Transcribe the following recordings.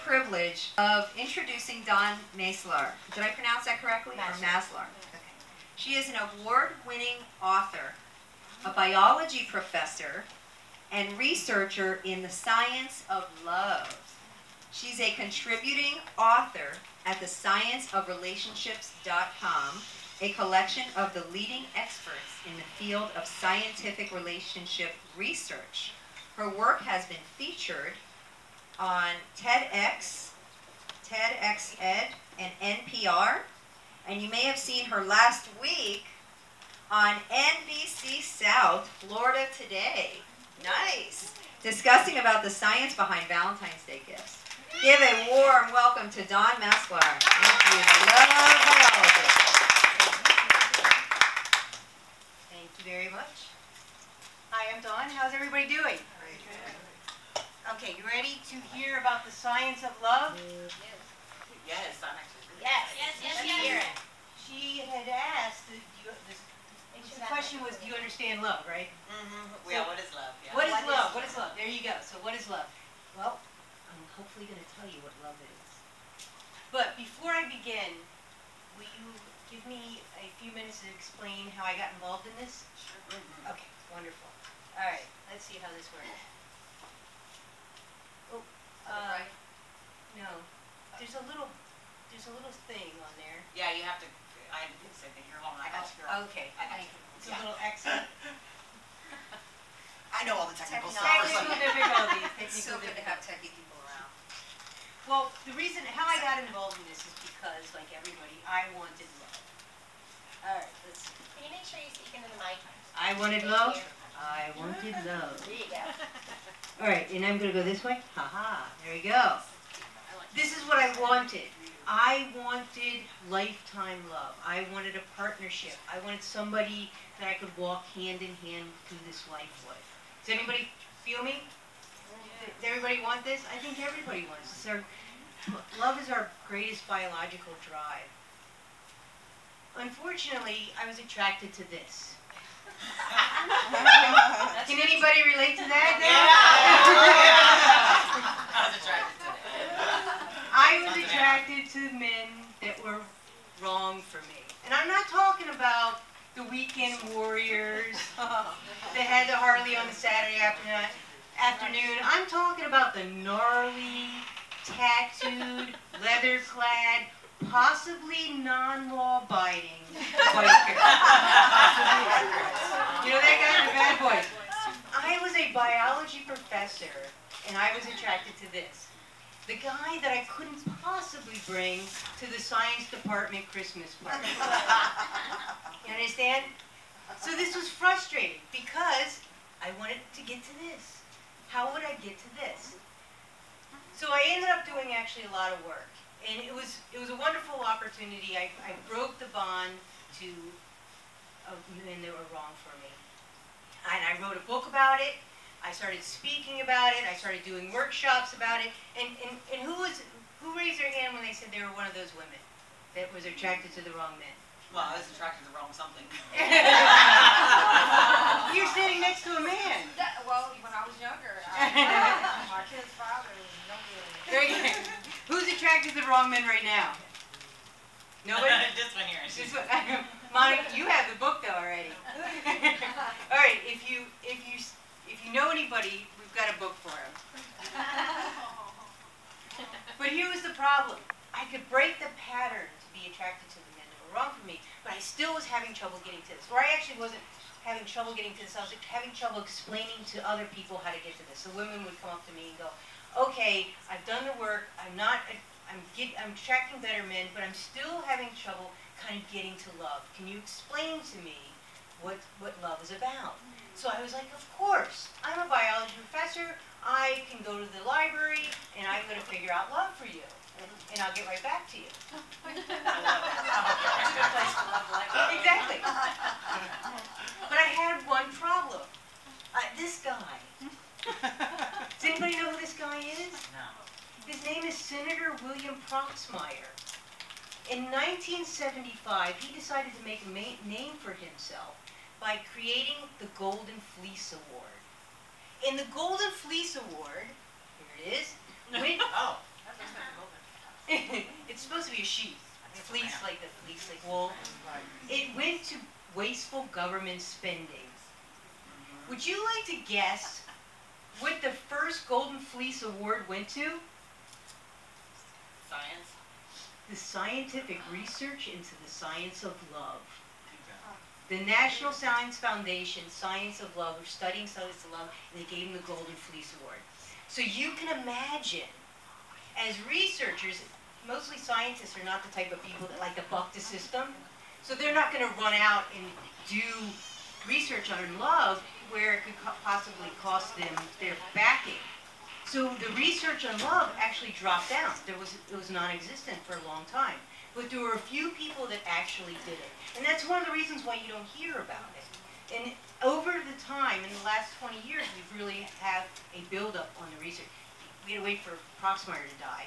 privilege of introducing Dawn Maslar. Did I pronounce that correctly? Maslar. Okay. She is an award-winning author, a biology professor, and researcher in the science of love. She's a contributing author at thescienceofrelationships.com, a collection of the leading experts in the field of scientific relationship research. Her work has been featured on TEDx, TEDxEd, and NPR, and you may have seen her last week on NBC South, Florida Today. Nice. Discussing about the science behind Valentine's Day gifts. Give a warm welcome to Dawn Maslar. Thank you. Love biology. Thank you very much. Hi, I'm Dawn. How's everybody doing? Okay, you ready to hear about the science of love? Yes, I'm actually. Yes. Let's hear it. She had asked, the question was, do you understand love, right? Mm-hmm. Yeah, what is love? Yeah. What is love? What is love? There you go. So what is love? Well, I'm hopefully going to tell you what love is. But before I begin, will you give me a few minutes to explain how I got involved in this? Sure. Okay, wonderful. All right, let's see how this works. Oh, right? no. There's a little thing on there. Yeah, you have to. I did the same thing. You're home. I got you. Girl. Okay. I got you. It's a little exit. I know all the technical stuff. Technical difficulties. It's so good to have techie people around. Well, the reason how I got involved in this is because, like everybody, I wanted love. All right, let's see. Can you make sure you speak into the mic? I wanted love. I wanted love. There you go. All right, and I'm going to go this way. Haha, there we go. This is what I wanted. I wanted lifetime love. I wanted a partnership. I wanted somebody that I could walk hand in hand through this life with. Does anybody feel me? Does everybody want this? I think everybody wants this. Love is our greatest biological drive. Unfortunately, I was attracted to this. Can anybody relate to that? I was attracted to it. I was attracted to men that were wrong for me. And I'm not talking about the weekend warriors that had the Harley on the Saturday afternoon. I'm talking about the gnarly, tattooed, leather-clad, possibly non-law-abiding bikers. You know that guy, the bad boys. I was a biology professor, and I was attracted to this. The guy that I couldn't possibly bring to the science department Christmas party. You understand? So this was frustrating because I wanted to get to this. How would I get to this? So I ended up doing actually a lot of work. And it was a wonderful opportunity. I broke the bond to men that were wrong for me. And I wrote a book about it. I started speaking about it. I started doing workshops about it. And who raised their hand when they said they were one of those women that was attracted to the wrong men? Well, I was attracted to the wrong something. You're sitting next to a man. Well, when I was younger, my kid's father was younger. Who's attracted to the wrong men right now? Nobody? This one here. This one. Monica, you have the book though already. All right, if you know anybody, we've got a book for him. But here was the problem. I could break the pattern to be attracted to the men that were wrong for me, but I still was having trouble getting to this. Or I actually wasn't having trouble getting to this. I was having trouble explaining to other people how to get to this. So women would come up to me and go, okay, I've done the work. I'm attracting better men, but I'm still having trouble kind of getting to love. Can you explain to me what love is about? So I was like, of course. I'm a biology professor. I can go to the library, and I'm going to figure out love for you. And I'll get right back to you. Exactly. But I had one problem. This guy. Does anybody know who this guy is? No. His name is Senator William Proxmire. In 1975, he decided to make a name for himself by creating the Golden Fleece Award. In the Golden Fleece Award, here it is, Oh. sheath, fleece like wool. It went to wasteful government spending. Would you like to guess what the first Golden Fleece Award went to? Science. The scientific research into the science of love. The National Science Foundation, Science of Love, were studying science of love, and they gave them the Golden Fleece Award. So you can imagine, as researchers, mostly scientists are not the type of people that like to buck the system. So they're not going to run out and do research on love where it could possibly cost them their backing. So the research on love actually dropped down. It was non-existent for a long time. But there were a few people that actually did it. And that's one of the reasons why you don't hear about it. And over the time, in the last 20 years, we've really had a buildup on the research. We had to wait for Proxmire to die.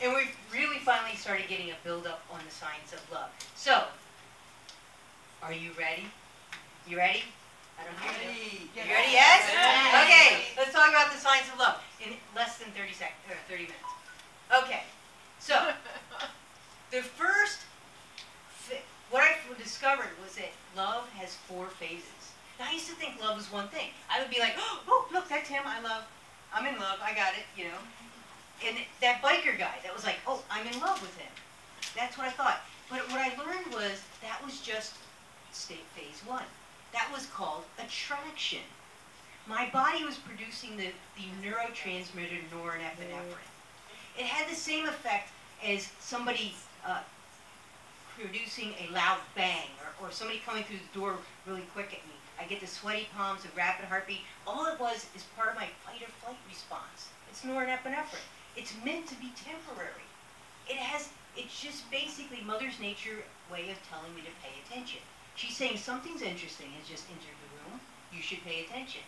And we really finally started getting a buildup on the science of love. So, are you ready? You ready? I don't hear you. You ready? Yes? Okay, let's talk about the science of love in less than 30 seconds, or 30 minutes. Okay, so the first, what I discovered was that love has 4 phases. Now, I used to think love was one thing. I would be like, oh, look, that's him, I'm in love, I got it, you know. And that biker guy, that was like, oh, I'm in love with him. That's what I thought. But what I learned was that was just phase 1. That was called attraction. My body was producing the neurotransmitter norepinephrine. It had the same effect as somebody producing a loud bang, or somebody coming through the door really quick at me. I get the sweaty palms, a rapid heartbeat. All it was is part of my fight or flight response. It's norepinephrine. It's meant to be temporary. It's just basically Mother's Nature way of telling me to pay attention. She's saying something's interesting has just entered the room. You should pay attention.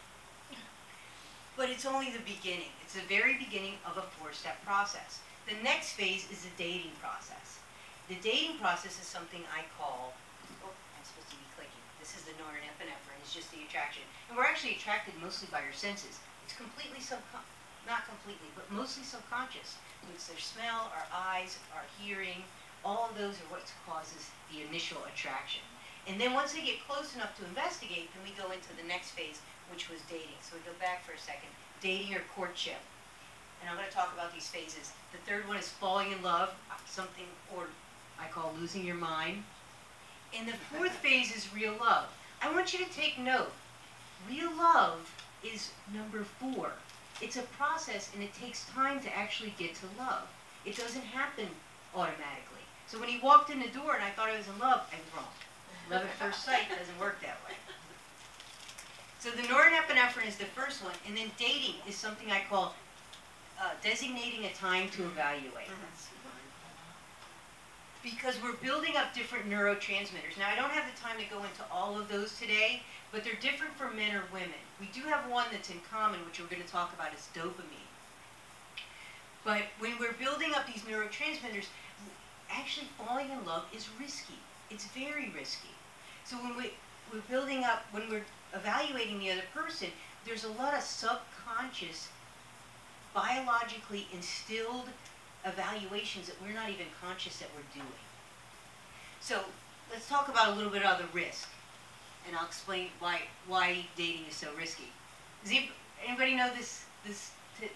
But it's only the beginning. It's the very beginning of a 4-step process. The next phase is the dating process. The dating process is something I call, oh, I'm supposed to be clicking. This is the norepinephrine, it's just the attraction. And we're actually attracted mostly by our senses. It's completely not completely, but mostly subconscious. It's their smell, our eyes, our hearing, all of those are what causes the initial attraction. And then once they get close enough to investigate, then we go into the next phase, which was dating. So we go back for a second. Dating or courtship. And I'm going to talk about these phases. The third one is falling in love, something or I call losing your mind. And the 4th phase is real love. I want you to take note. Real love is number 4. It's a process, and it takes time to actually get to love. It doesn't happen automatically. So when he walked in the door and I thought I was in love, I was wrong. Love at first sight doesn't work that way. So the norepinephrine is the first one, and then dating is something I call designating a time to evaluate. Because we're building up different neurotransmitters. Now, I don't have the time to go into all of those today, but they're different for men or women. We do have one that's in common, which we're going to talk about, is dopamine. But when we're building up these neurotransmitters, actually falling in love is risky. It's very risky. So when we're building up, when we're evaluating the other person, there's a lot of subconscious, biologically instilled evaluations that we're not even conscious that we're doing. So let's talk about a little bit of the risk, and I'll explain why dating is so risky. Does anybody know this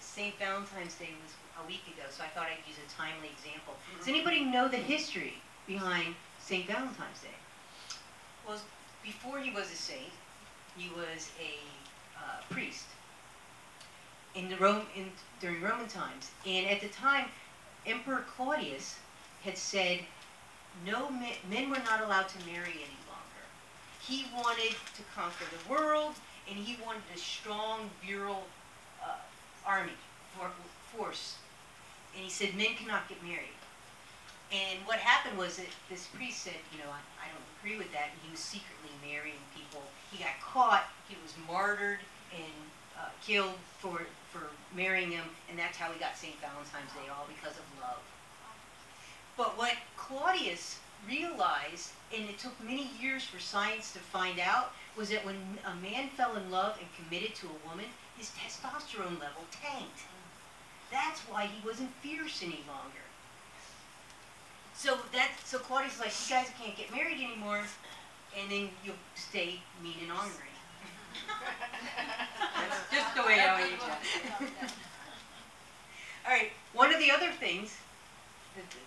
St. Valentine's Day was a week ago, so I thought I'd use a timely example. Does anybody know the history behind St. Valentine's Day? Well, before he was a saint, he was a priest during Roman times. And at the time, Emperor Claudius had said no men were not allowed to marry any longer. He wanted to conquer the world, and he wanted a strong, virile army, force. And he said men cannot get married. And what happened was that this priest said, you know, I don't agree with that, and he was secretly marrying people. He got caught, he was martyred and killed for marrying him, and that's how we got St. Valentine's Day, all because of love. But what Claudius realized, and it took many years for science to find out, was that when a man fell in love and committed to a woman, his testosterone level tanked. That's why he wasn't fierce any longer. So Claudia's like, you guys can't get married anymore, and then you'll stay mean and ornery. That's just the way I would All right, one of the other things,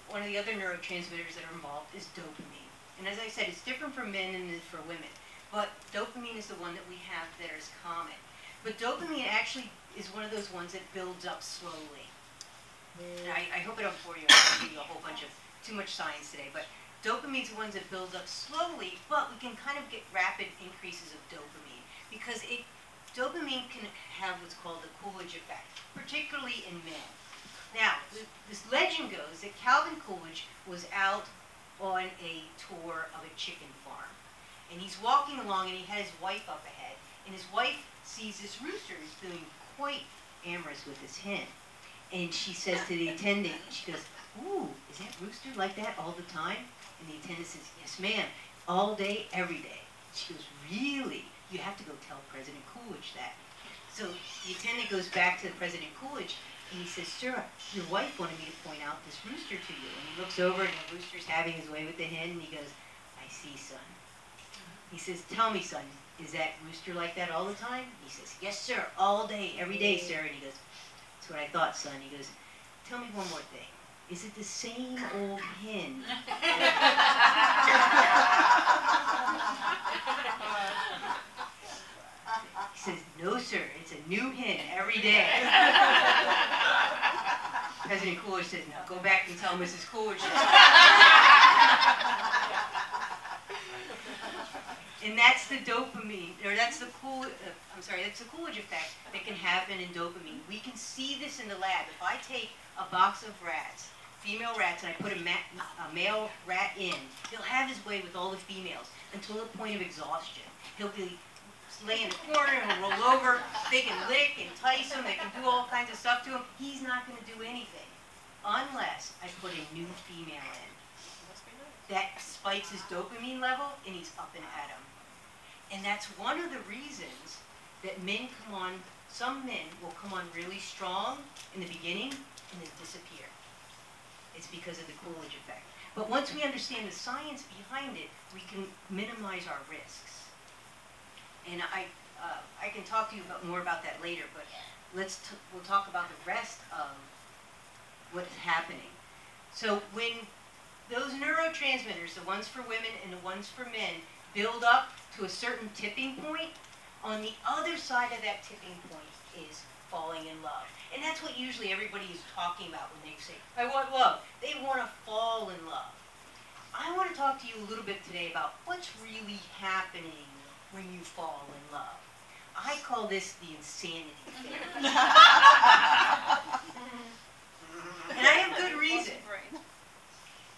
one of the other neurotransmitters that are involved is dopamine. And as I said, it's different for men and for women. But dopamine is the one that we have that is common. But dopamine actually is one of those ones that builds up slowly. And I hope I don't bore you. I don't give you a whole bunch of too much science today. But dopamine's the ones that builds up slowly, but we can kind of get rapid increases of dopamine. Because dopamine can have what's called the Coolidge effect, particularly in men. Now, this legend goes that Calvin Coolidge was out on a tour of a chicken farm. And he's walking along and he had his wife up ahead. And his wife sees this rooster who's doing quite amorous with his hen. And she says to the attendant, she goes, "Ooh, is that rooster like that all the time?" And the attendant says, "Yes, ma'am, all day, every day." She goes, "Really? You have to go tell President Coolidge that." So the attendant goes back to President Coolidge and he says, "Sir, your wife wanted me to point out this rooster to you." And he looks over and the rooster's having his way with the hen and he goes, "I see, son." He says, "Tell me, son, is that rooster like that all the time?" He says, "Yes, sir, all day, every day, sir." And he goes, "That's what I thought, son." He goes, "Tell me one more thing. Is it the same old hen?" He says, "No, sir, it's a new hen every day." President Coolidge says, "Now go back and tell Mrs. Coolidge that." And that's the dopamine, or that's the that's the Coolidge effect that can happen in dopamine. We can see this in the lab. If I take a box of rats, female rats, and I put a male rat in, he'll have his way with all the females until the point of exhaustion. He'll be lay in the corner and roll over. They can lick, entice him, they can do all kinds of stuff to him. He's not going to do anything unless I put a new female in. That spikes his dopamine level and he's up and at him. And that's one of the reasons that men come on, some men will come on really strong in the beginning and then disappear. It's because of the Coolidge effect. But once we understand the science behind it, we can minimize our risks. And I can talk to you more about that later, but we'll talk about the rest of what's happening. So when those neurotransmitters, the ones for women and the ones for men, build up to a certain tipping point, on the other side of that tipping point is falling in love. And that's what usually everybody is talking about when they say, "I want love." They want to fall in love. I want to talk to you a little bit today about what's really happening when you fall in love. I call this the insanity phase. And I have good reason.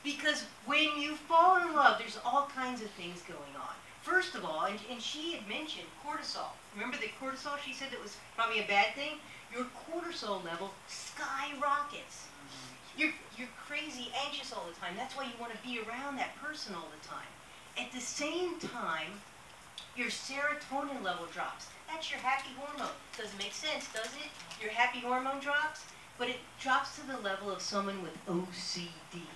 Because when you fall in love, there's all kinds of things going on. First of all, and she had mentioned cortisol. Remember the cortisol? She said that was probably a bad thing. Your cortisol level skyrockets. You're crazy anxious all the time. That's why you want to be around that person all the time. At the same time, your serotonin level drops. That's your happy hormone. Doesn't make sense, does it? Your happy hormone drops, but it drops to the level of someone with OCD.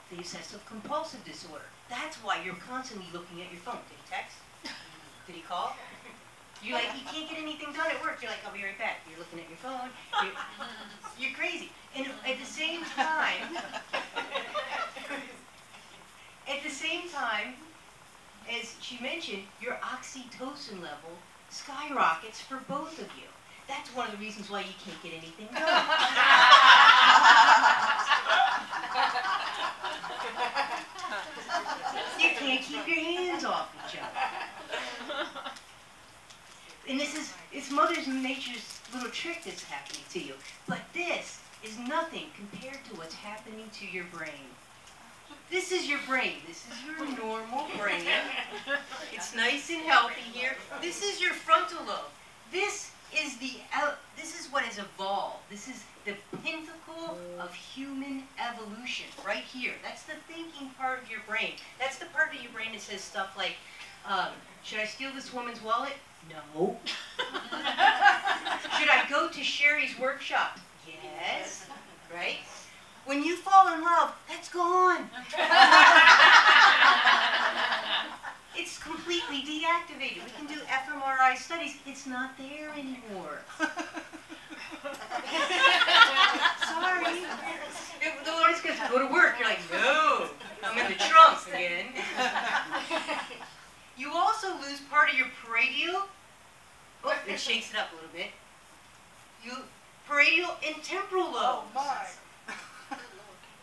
The obsessive compulsive disorder. That's why you're constantly looking at your phone. Did he text? Did he call? You can't get anything done at work. You're like, "I'll be right back." You're looking at your phone. You're crazy. And at the same time, as she mentioned, your oxytocin level skyrockets for both of you. That's one of the reasons why you can't get anything done. You can't keep your hands off each other. And it's Mother Nature's little trick that's happening to you. But this is nothing compared to what's happening to your brain. This is your brain. This is your normal brain. It's nice and healthy here. This is your frontal lobe. This is what has evolved. This is the pinnacle of human evolution right here. That's the thinking part of your brain. That's the part of your brain that says stuff like, should I steal this woman's wallet? No. Should I go to Sherry's workshop? Yes. Right? When you fall fall in love, that's gone. It's completely deactivated. We can do fMRI studies. It's not there anymore. Sorry. The Lord goes, go to work. You're like, no, I'm in the trunk again. You also lose part of your parietal. Oh, it shakes it up a little bit. You parietal and temporal lobes. Oh my.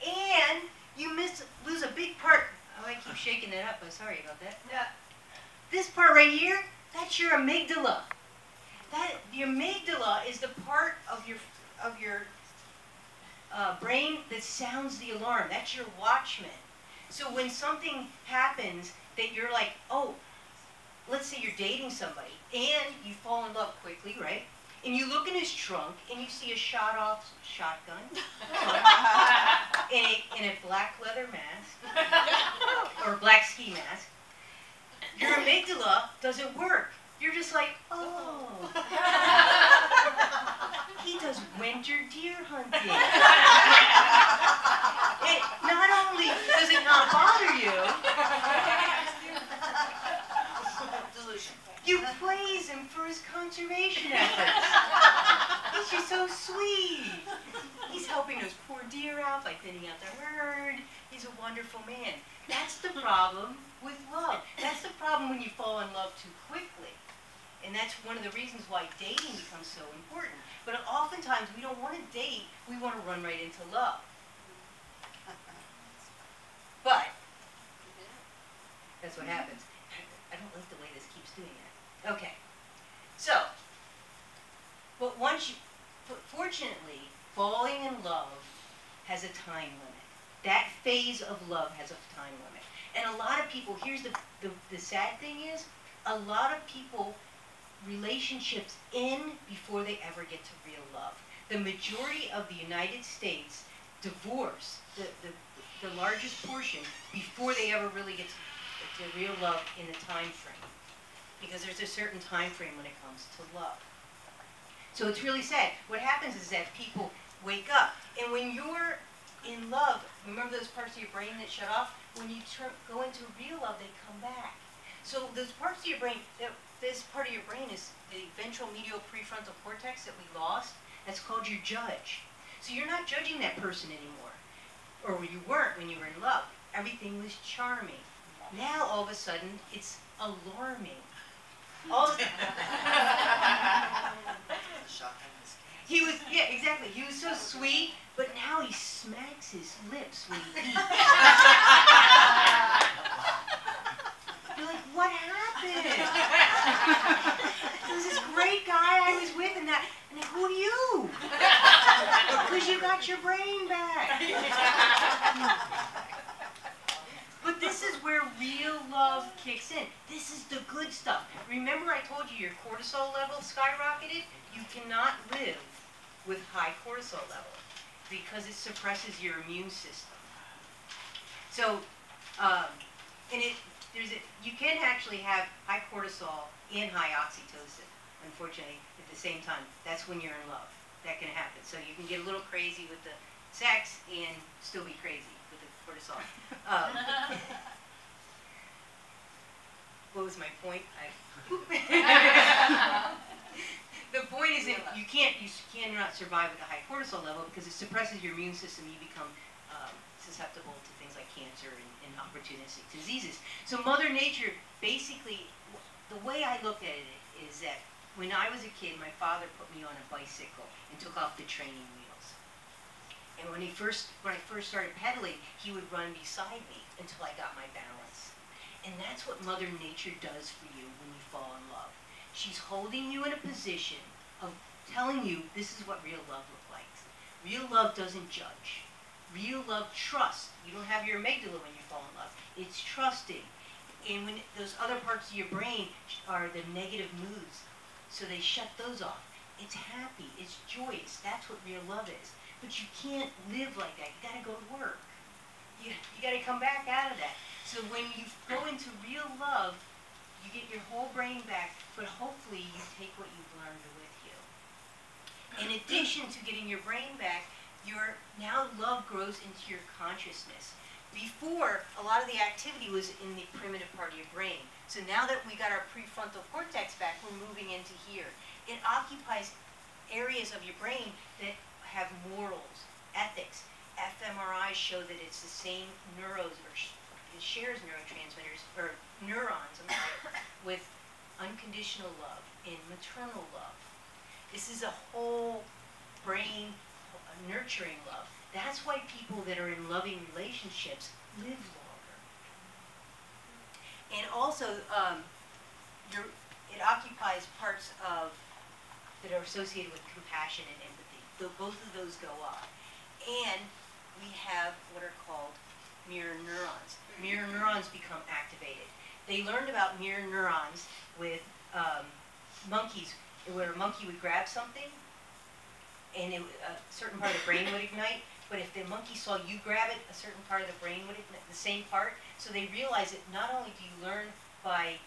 And you lose a big part. Oh, I keep shaking that up. I'm sorry about that. This part right here, that's your amygdala. The amygdala is the part of your brain that sounds the alarm. That's your watchman. So when something happens that you're like, oh, let's say you're dating somebody and you fall in love quickly, right? And you look in his trunk and you see a shot-off shotgun in a black leather mask or a black ski mask. Your amygdala doesn't work. You're just like, oh. He does winter deer hunting. Not only does it not bother you, you praise him for his conservation efforts. He's just so sweet. He's helping those poor deer out by thinning out the herd. He's a wonderful man. That's the problem with love. That's the problem when you fall in love too quickly. And that's one of the reasons why dating becomes so important. But oftentimes we don't want to date, we want to run right into love. But that's what happens. I don't like the way this keeps doing that. Okay. So, but fortunately, falling in love has a time limit. That phase of love has a time limit. And a lot of people, here's the sad thing is, a lot of people, relationships end before they ever get to real love. The majority of the United States divorce, the largest portion, before they ever really get to real love in the time frame. Because there's a certain time frame when it comes to love. So it's really sad. What happens is that people wake up, and when you're in love, remember those parts of your brain that shut off? When you go into real love, they come back. So those parts of your brain, this part of your brain is the ventral medial prefrontal cortex that we lost. That's called your judge. So you're not judging that person anymore. Or you weren't when you were in love. Everything was charming. Now, all of a sudden, it's alarming. He was, yeah, exactly. He was so sweet, but now he smacks his lips when he eats. You're like, what happened? There was this great guy I was with, and who are you? Because you got your brain back. But this is where real love kicks in. This is the good stuff. Remember I told you your cortisol level skyrocketed? You cannot live with high cortisol level because it suppresses your immune system. So, you can actually have high cortisol and high oxytocin, unfortunately, at the same time. That's when you're in love. That can happen. So you can get a little crazy with the sex and still be crazy with the cortisol. What was my point? The point is that you cannot survive with a high cortisol level because it suppresses your immune system. You become susceptible to things like cancer and opportunistic diseases. So Mother Nature, basically, the way I look at it is that when I was a kid, my father put me on a bicycle and took off the training wheels. And when I first started pedaling, he would run beside me until I got my balance. And that's what Mother Nature does for you when you fall in love. She's holding you in a position of telling you this is what real love looks like. Real love doesn't judge. Real love trusts. You don't have your amygdala when you fall in love. It's trusting. And when those other parts of your brain are the negative moods, so they shut those off. It's happy. It's joyous. That's what real love is. But you can't live like that. You got to go to work. You got to come back out of that. So when you go into real love, you get your whole brain back, but hopefully you take what you've learned with you. In addition to getting your brain back, now love grows into your consciousness. Before, a lot of the activity was in the primitive part of your brain. So now that we got our prefrontal cortex back, we're moving into here. It occupies areas of your brain that have morals, ethics. fMRIs show that it's the same it shares neurotransmitters, or neurons, with unconditional love and maternal love. This is a whole brain nurturing love. That's why people that are in loving relationships live longer. And also, it occupies parts that are associated with compassion and empathy. Both of those go up. And we have what are called mirror neurons. Mirror neurons become activated. They learned about mirror neurons with monkeys, where a monkey would grab something, and a certain part of the brain would ignite. But if the monkey saw you grab it, a certain part of the brain would ignite, the same part. So they realized that not only do you learn by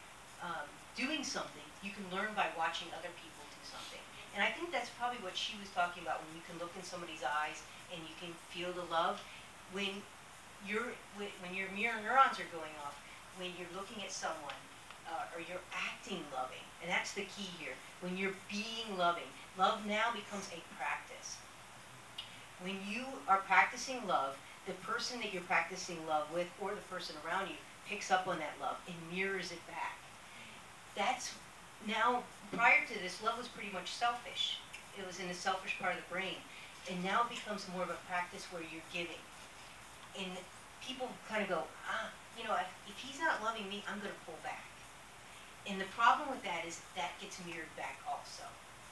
doing something, you can learn by watching other people do something. And I think that's probably what she was talking about, when you can look in somebody's eyes and you can feel the love. When your mirror neurons are going off, when you're looking at someone, or you're acting loving, and that's the key here. When you're being loving, love now becomes a practice. When you are practicing love, the person that you're practicing love with, or the person around you, picks up on that love and mirrors it back. That's now, prior to this, love was pretty much selfish. It was in the selfish part of the brain. And now it becomes more of a practice where you're giving. And people kind of go, you know, if he's not loving me, I'm going to pull back. And the problem with that is that gets mirrored back also.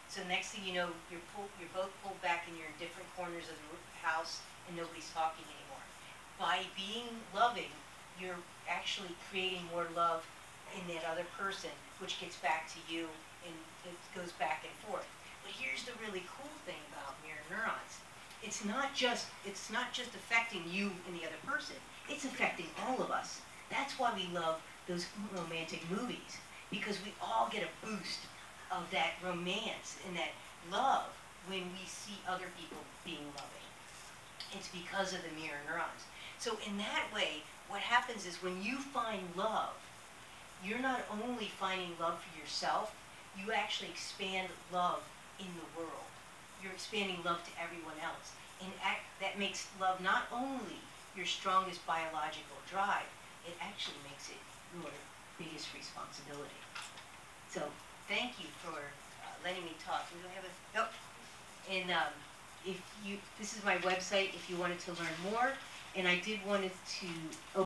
So next thing you know, you're both pulled back and you're in different corners of the house and nobody's talking anymore. By being loving, you're actually creating more love in that other person, which gets back to you, and it goes back and forth. But here's the really cool thing about mirror neurons. It's not just affecting you and the other person. It's affecting all of us. That's why we love those romantic movies, because we all get a boost of that romance and that love when we see other people being loving. It's because of the mirror neurons. So in that way, what happens is when you find love, you're not only finding love for yourself, you actually expand love in the world. You're expanding love to everyone else. And that makes love not only your strongest biological drive, it actually makes it your biggest responsibility. So thank you for letting me talk. Do I have a, nope. And this is my website if you wanted to learn more. And I did wanted to